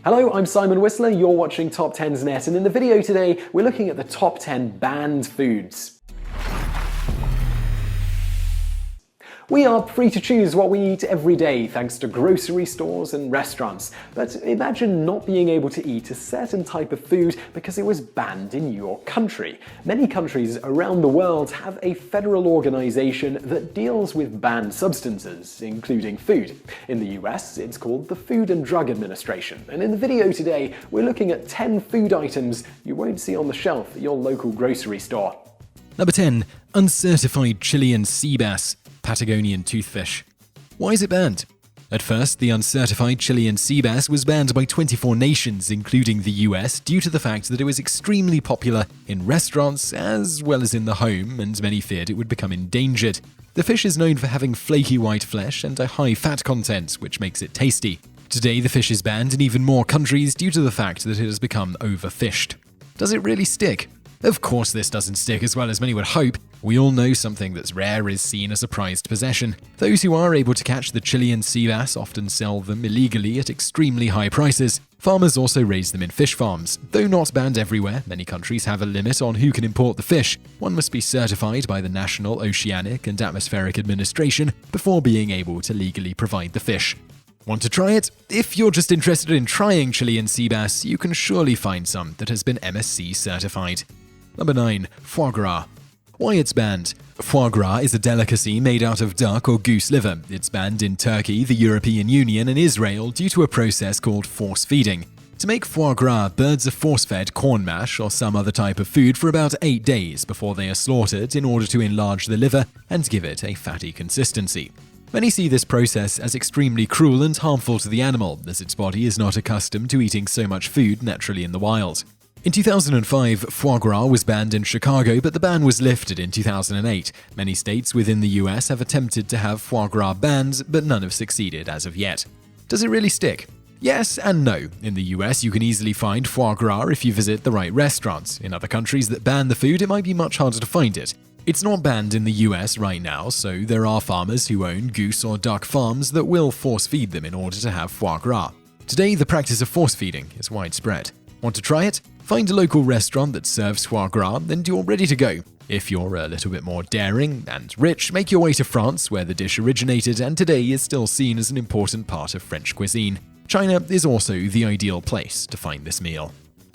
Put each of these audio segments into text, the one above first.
Hello, I'm Simon Whistler, you're watching TopTenzNet, and in the video today, we're looking at the top 10 banned foods. We are free to choose what we eat every day thanks to grocery stores and restaurants, but imagine not being able to eat a certain type of food because it was banned in your country. Many countries around the world have a federal organization that deals with banned substances, including food. In the US, it's called the Food and Drug Administration, and in the video today, we're looking at 10 food items you won't see on the shelf at your local grocery store. Number 10. Uncertified Chilean sea bass, Patagonian toothfish. Why is it banned? At first, the uncertified Chilean sea bass was banned by 24 nations, including the US, due to the fact that it was extremely popular in restaurants as well as in the home, and many feared it would become endangered. The fish is known for having flaky white flesh and a high fat content, which makes it tasty. Today, the fish is banned in even more countries due to the fact that it has become overfished. Does it really stick? Of course this doesn't stick as well as many would hope. We all know something that's rare is seen as a prized possession. Those who are able to catch the Chilean sea bass often sell them illegally at extremely high prices. Farmers also raise them in fish farms. Though not banned everywhere, many countries have a limit on who can import the fish. One must be certified by the National Oceanic and Atmospheric Administration before being able to legally provide the fish. Want to try it? If you're just interested in trying Chilean sea bass, you can surely find some that has been MSC certified. Number 9. Foie Gras. Why it's banned? Foie gras is a delicacy made out of duck or goose liver. It's banned in Turkey, the European Union, and Israel due to a process called force feeding. To make foie gras, birds are force-fed corn mash or some other type of food for about 8 days before they are slaughtered in order to enlarge the liver and give it a fatty consistency. Many see this process as extremely cruel and harmful to the animal, as its body is not accustomed to eating so much food naturally in the wild. In 2005, foie gras was banned in Chicago, but the ban was lifted in 2008. Many states within the US have attempted to have foie gras banned, but none have succeeded as of yet. Does it really stick? Yes and no. In the US, you can easily find foie gras if you visit the right restaurants. In other countries that ban the food, it might be much harder to find it. It's not banned in the US right now, so there are farmers who own goose or duck farms that will force feed them in order to have foie gras. Today, the practice of force feeding is widespread. Want to try it? Find a local restaurant that serves foie gras and you're ready to go. If you're a little bit more daring and rich, make your way to France, where the dish originated and today is still seen as an important part of French cuisine. China is also the ideal place to find this meal.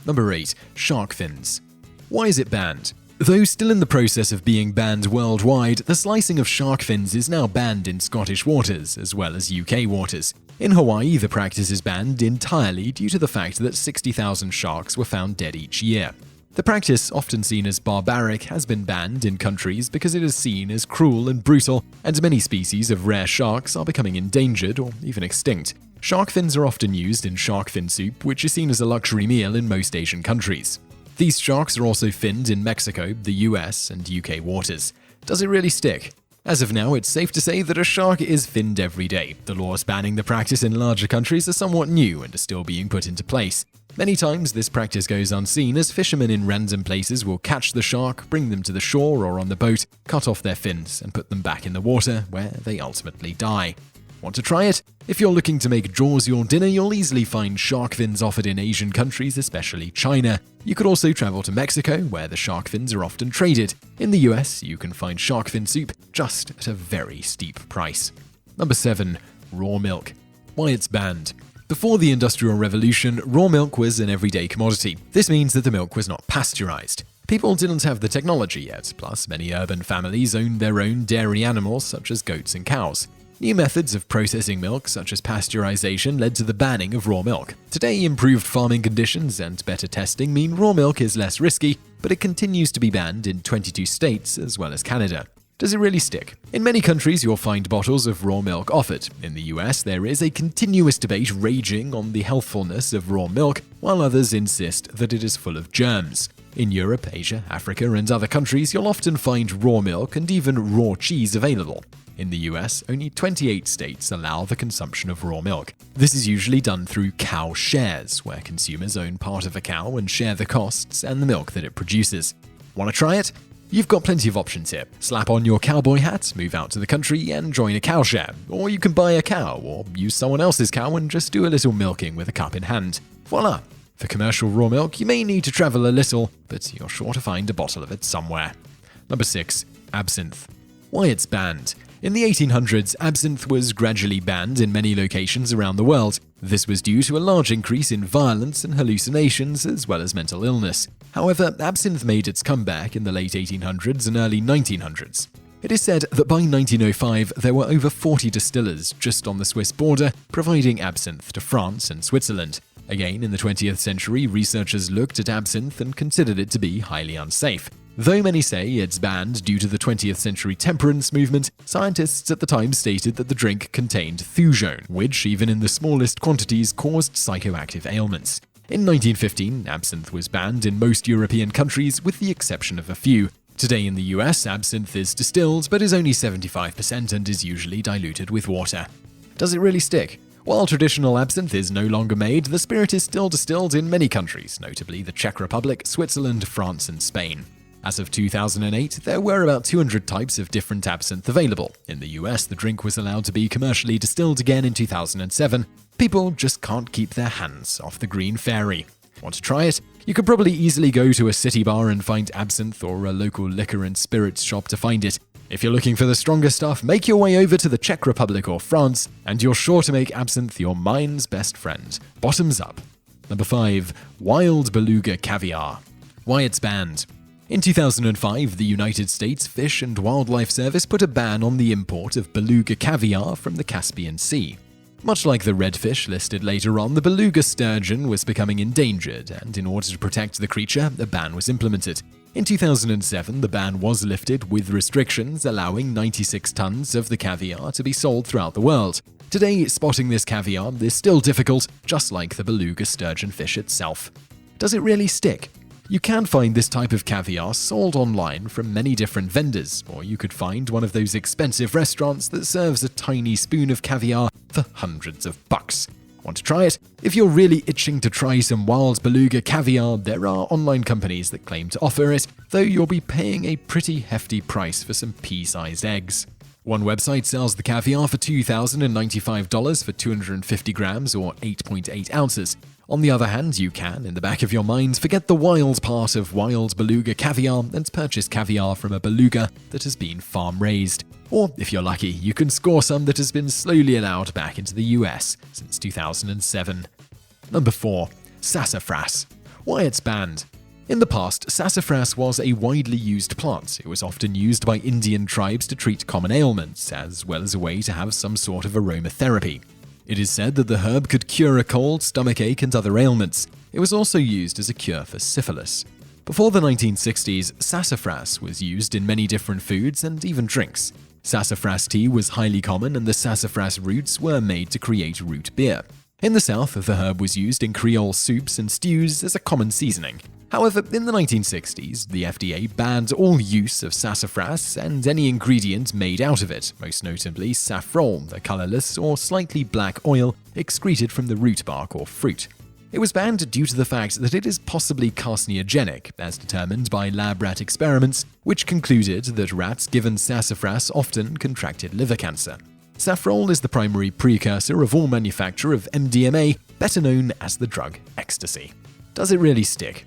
Number 8. Shark fins. Why is it banned? Though still in the process of being banned worldwide, the slicing of shark fins is now banned in Scottish waters as well as UK waters. In Hawaii, the practice is banned entirely due to the fact that 60,000 sharks were found dead each year. The practice, often seen as barbaric, has been banned in countries because it is seen as cruel and brutal, and many species of rare sharks are becoming endangered or even extinct. Shark fins are often used in shark fin soup, which is seen as a luxury meal in most Asian countries. These sharks are also finned in Mexico, the US, and UK waters. Does it really stick? As of now, it's safe to say that a shark is finned every day. The laws banning the practice in larger countries are somewhat new and are still being put into place. Many times, this practice goes unseen as fishermen in random places will catch the shark, bring them to the shore or on the boat, cut off their fins, and put them back in the water, where they ultimately die. Want to try it? If you're looking to make Jaws your dinner, you'll easily find shark fins offered in Asian countries, especially China. You could also travel to Mexico, where the shark fins are often traded. In the US, you can find shark fin soup just at a very steep price. Number 7. Raw milk. Why it's banned. Before the Industrial Revolution, raw milk was an everyday commodity. This means that the milk was not pasteurized. People didn't have the technology yet, plus many urban families owned their own dairy animals such as goats and cows. New methods of processing milk, such as pasteurization, led to the banning of raw milk. Today, improved farming conditions and better testing mean raw milk is less risky, but it continues to be banned in 22 states as well as Canada. Does it really stick? In many countries, you'll find bottles of raw milk offered. In the US, there is a continuous debate raging on the healthfulness of raw milk, while others insist that it is full of germs. In Europe, Asia, Africa, and other countries, you'll often find raw milk and even raw cheese available. In the US, only 28 states allow the consumption of raw milk. This is usually done through cow shares, where consumers own part of a cow and share the costs and the milk that it produces. Want to try it? You've got plenty of options here. Slap on your cowboy hat, move out to the country, and join a cowshare. Or you can buy a cow, or use someone else's cow and just do a little milking with a cup in hand. Voila! For commercial raw milk, you may need to travel a little, but you're sure to find a bottle of it somewhere. Number 6. Absinthe. Why it's banned. In the 1800s, absinthe was gradually banned in many locations around the world. This was due to a large increase in violence and hallucinations, as well as mental illness. However, absinthe made its comeback in the late 1800s and early 1900s. It is said that by 1905, there were over 40 distillers just on the Swiss border, providing absinthe to France and Switzerland. Again, in the 20th century, researchers looked at absinthe and considered it to be highly unsafe. Though many say it's banned due to the 20th century temperance movement, scientists at the time stated that the drink contained thujone, which, even in the smallest quantities, caused psychoactive ailments. In 1915, absinthe was banned in most European countries, with the exception of a few. Today in the US, absinthe is distilled, but is only 75% and is usually diluted with water. Does it really stick? While traditional absinthe is no longer made, the spirit is still distilled in many countries, notably the Czech Republic, Switzerland, France, and Spain. As of 2008, there were about 200 types of different absinthe available. In the US, the drink was allowed to be commercially distilled again in 2007. People just can't keep their hands off the green fairy. Want to try it? You could probably easily go to a city bar and find absinthe, or a local liquor and spirits shop to find it. If you're looking for the stronger stuff, make your way over to the Czech Republic or France, and you're sure to make absinthe your mind's best friend. Bottoms up. Number 5. Wild Beluga Caviar. Why it's banned. In 2005, the United States Fish and Wildlife Service put a ban on the import of beluga caviar from the Caspian Sea. Much like the redfish listed later on, the beluga sturgeon was becoming endangered, and in order to protect the creature, a ban was implemented. In 2007, the ban was lifted with restrictions allowing 96 tons of the caviar to be sold throughout the world. Today, spotting this caviar is still difficult, just like the beluga sturgeon fish itself. Does it really stick? You can find this type of caviar sold online from many different vendors, or you could find one of those expensive restaurants that serves a tiny spoon of caviar for hundreds of bucks. Want to try it? If you're really itching to try some wild beluga caviar, there are online companies that claim to offer it, though you'll be paying a pretty hefty price for some pea-sized eggs. One website sells the caviar for $2,095 for 250 grams or 8.8 ounces. On the other hand, you can, in the back of your mind, forget the wild part of wild beluga caviar and purchase caviar from a beluga that has been farm-raised. Or, if you're lucky, you can score some that has been slowly allowed back into the US since 2007. Number 4. Sassafras. Why it's banned. In the past, sassafras was a widely used plant. It was often used by Indian tribes to treat common ailments, as well as a way to have some sort of aromatherapy. It is said that the herb could cure a cold, stomachache, and other ailments. It was also used as a cure for syphilis. Before the 1960s, sassafras was used in many different foods and even drinks. Sassafras tea was highly common, and the sassafras roots were made to create root beer. In the South, the herb was used in Creole soups and stews as a common seasoning. However, in the 1960s, the FDA banned all use of sassafras and any ingredient made out of it, most notably saffron, a colorless or slightly black oil excreted from the root bark or fruit. It was banned due to the fact that it is possibly carcinogenic, as determined by lab rat experiments, which concluded that rats given sassafras often contracted liver cancer. Saffron is the primary precursor of all manufacture of MDMA, better known as the drug ecstasy. Does it really stick?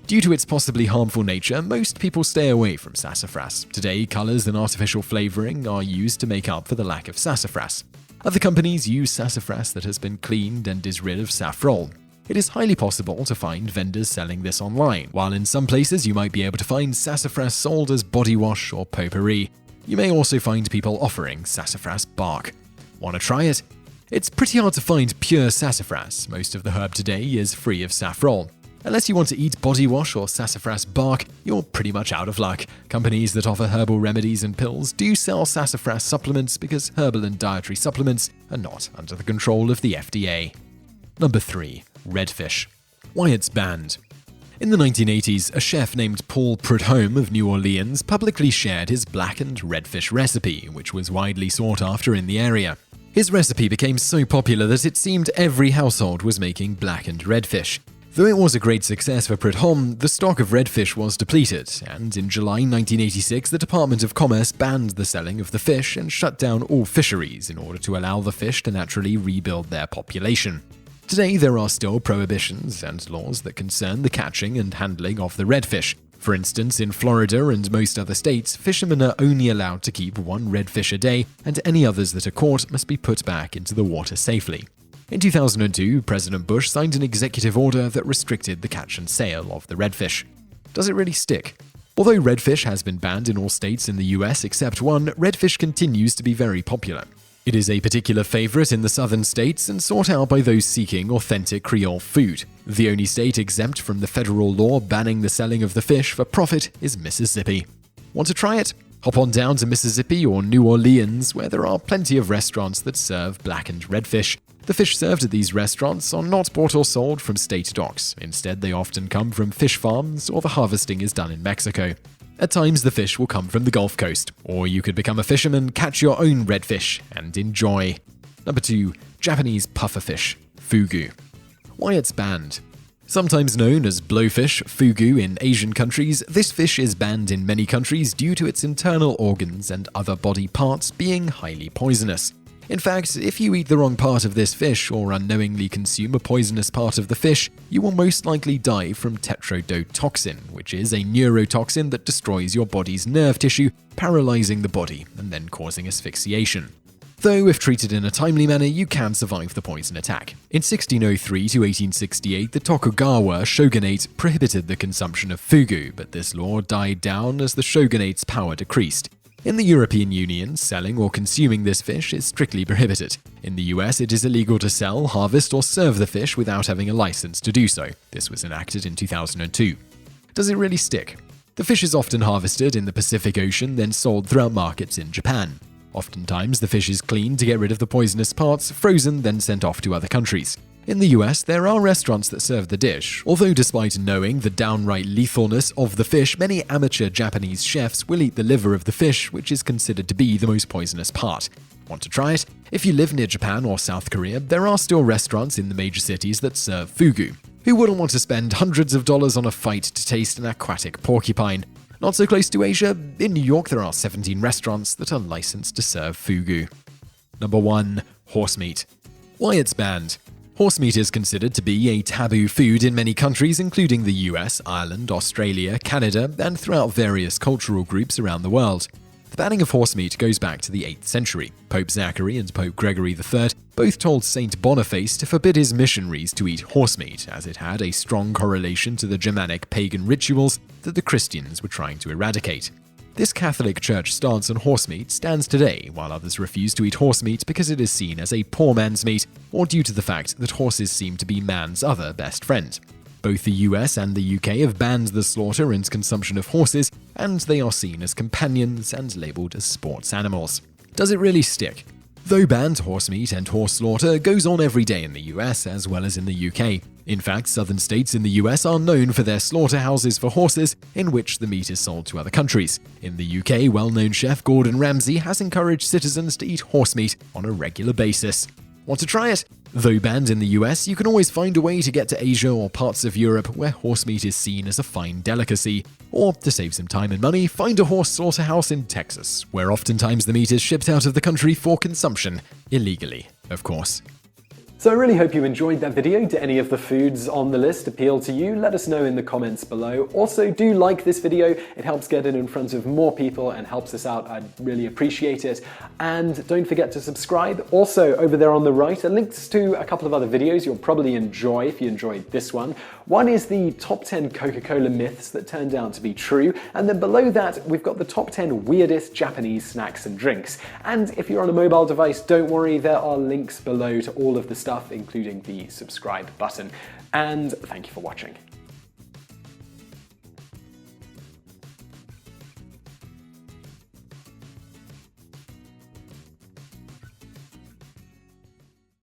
Due to its possibly harmful nature, most people stay away from sassafras. Today, colors and artificial flavoring are used to make up for the lack of sassafras. Other companies use sassafras that has been cleaned and is rid of saffron. It is highly possible to find vendors selling this online, while in some places you might be able to find sassafras sold as body wash or potpourri. You may also find people offering sassafras bark. Want to try it? It's pretty hard to find pure sassafras. Most of the herb today is free of saffron. Unless you want to eat body wash or sassafras bark, you're pretty much out of luck. Companies that offer herbal remedies and pills do sell sassafras supplements because herbal and dietary supplements are not under the control of the FDA. Number 3. Redfish. Why it's banned. In the 1980s, a chef named Paul Prudhomme of New Orleans publicly shared his blackened redfish recipe, which was widely sought after in the area. His recipe became so popular that it seemed every household was making blackened redfish. Though it was a great success for Prud'homme, the stock of redfish was depleted, and in July 1986 the Department of Commerce banned the selling of the fish and shut down all fisheries in order to allow the fish to naturally rebuild their population. Today there are still prohibitions and laws that concern the catching and handling of the redfish. For instance, in Florida and most other states, fishermen are only allowed to keep one redfish a day, and any others that are caught must be put back into the water safely. In 2002, President Bush signed an executive order that restricted the catch and sale of the redfish. Does it really stick? Although redfish has been banned in all states in the US except one, redfish continues to be very popular. It is a particular favorite in the southern states and sought out by those seeking authentic Creole food. The only state exempt from the federal law banning the selling of the fish for profit is Mississippi. Want to try it? Hop on down to Mississippi or New Orleans, where there are plenty of restaurants that serve blackened redfish. The fish served at these restaurants are not bought or sold from state docks. Instead, they often come from fish farms, or the harvesting is done in Mexico. At times, the fish will come from the Gulf Coast, or you could become a fisherman, catch your own redfish, and enjoy. Number 2. Japanese pufferfish, Fugu. Why it's banned. Sometimes known as blowfish, Fugu in Asian countries, this fish is banned in many countries due to its internal organs and other body parts being highly poisonous. In fact, if you eat the wrong part of this fish or unknowingly consume a poisonous part of the fish, you will most likely die from tetrodotoxin, which is a neurotoxin that destroys your body's nerve tissue, paralyzing the body and then causing asphyxiation. Though if treated in a timely manner, you can survive the poison attack. In 1603 to 1868, the Tokugawa shogunate prohibited the consumption of fugu, but this law died down as the shogunate's power decreased. In the European Union, selling or consuming this fish is strictly prohibited. In the US, it is illegal to sell, harvest, or serve the fish without having a license to do so. This was enacted in 2002. Does it really stick? The fish is often harvested in the Pacific Ocean, then sold throughout markets in Japan. Oftentimes, the fish is cleaned to get rid of the poisonous parts, frozen, then sent off to other countries. In the US, there are restaurants that serve the dish, although despite knowing the downright lethalness of the fish, many amateur Japanese chefs will eat the liver of the fish, which is considered to be the most poisonous part. Want to try it? If you live near Japan or South Korea, there are still restaurants in the major cities that serve fugu. Who wouldn't want to spend hundreds of dollars on a fight to taste an aquatic porcupine? Not so close to Asia, in New York there are 17 restaurants that are licensed to serve fugu. Number 1. Horse meat. Why it's banned. Horse meat is considered to be a taboo food in many countries, including the US, Ireland, Australia, Canada, and throughout various cultural groups around the world. The banning of horse meat goes back to the 8th century. Pope Zachary and Pope Gregory III both told Saint Boniface to forbid his missionaries to eat horse meat, as it had a strong correlation to the Germanic pagan rituals that the Christians were trying to eradicate. This Catholic Church stance on horse meat stands today, while others refuse to eat horse meat because it is seen as a poor man's meat, or due to the fact that horses seem to be man's other best friend. Both the US and the UK have banned the slaughter and consumption of horses, and they are seen as companions and labelled as sports animals. Does it really stick? Though banned, horse meat and horse slaughter goes on every day in the US as well as in the UK. In fact, southern states in the US are known for their slaughterhouses for horses, in which the meat is sold to other countries. In the UK, well-known chef Gordon Ramsay has encouraged citizens to eat horse meat on a regular basis. Want to try it? Though banned in the US, you can always find a way to get to Asia or parts of Europe where horse meat is seen as a fine delicacy. Or, to save some time and money, find a horse slaughterhouse in Texas, where oftentimes the meat is shipped out of the country for consumption, illegally, of course. So I really hope you enjoyed that video. Do any of the foods on the list appeal to you? Let us know in the comments below. Also, do like this video. It helps get it in front of more people and helps us out. I'd really appreciate it. And don't forget to subscribe. Also, over there on the right are links to a couple of other videos you'll probably enjoy if you enjoyed this one. One is the top 10 Coca-Cola myths that turned out to be true. And then below that, we've got the top 10 weirdest Japanese snacks and drinks. And if you're on a mobile device, don't worry, there are links below to all of the stuff, including the subscribe button. And thank you for watching.